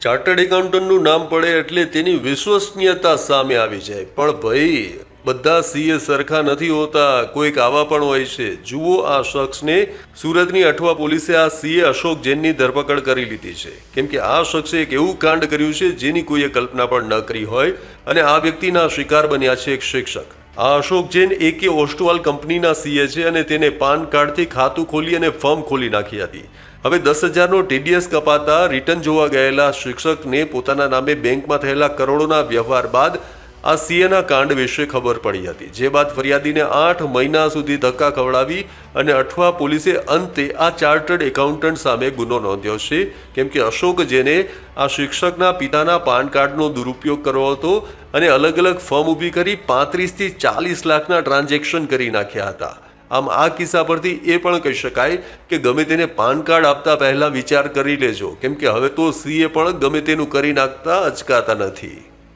Chartered એકાઉન્ટન્ટનું નામ પડે એટલે તેની વિશ્વસનીયતા સામે આવી જાય, પણ ભાઈ બધા સીએ સરખા નથી હોતા, કોઈક આવા પણ હોય છે। જુઓ આ શખ્સને સુરતની અઠવા પોલીસે આ સીએ અશોક જૈનની ધરપકડ કરી લીધી છે, કેમ કે આ શખ્સે એક એવું કાંડ કર્યું છે જેની કોઈએ કલ્પના પણ ન કરી હોય, અને આ વ્યક્તિના શિકાર બન્યા છે એક શિક્ષક। આ અશોક જૈન AK ઓસ્ટવાલ કંપનીના સીએ છે અને તેને પાન કાર્ડથી ખાતું ખોલી અને ફર્મ ખોલી નાખી હતી। હવે 10,000નો TDS કપાતા રિટર્ન જોવા ગયેલા શિક્ષકને પોતાના નામે બેંકમાં થયેલા કરોડોના વ્યવહાર બાદ આ સીએના કાંડ વિશે ખબર પડી હતી, જે બાદ ફરિયાદીને 8 મહિના સુધી ધક્કા ખવડાવી અને અઠવા પોલીસે અંતે આ ચાર્ટર્ડ એકાઉન્ટન્ટ સામે ગુનો નોંધ્યો છે, કેમ કે અશોક જૈને આ શિક્ષકના પિતાના પાન કાર્ડનો દુરુપયોગ કર્યો હતો અને અલગ અલગ ફર્મ ઊભી કરી 35 થી 40 લાખના ટ્રાન્ઝેક્શન કરી નાખ્યા હતા। આમ આ કિસ્સા પરથી એ પણ કહી શકાય કે ગમે તેને પાન કાર્ડ આપતા પહેલા વિચાર કરી લેજો, કેમ કે હવે તો સીએ પણ ગમે તેનું કરી નાખતા અચકાતા નથી।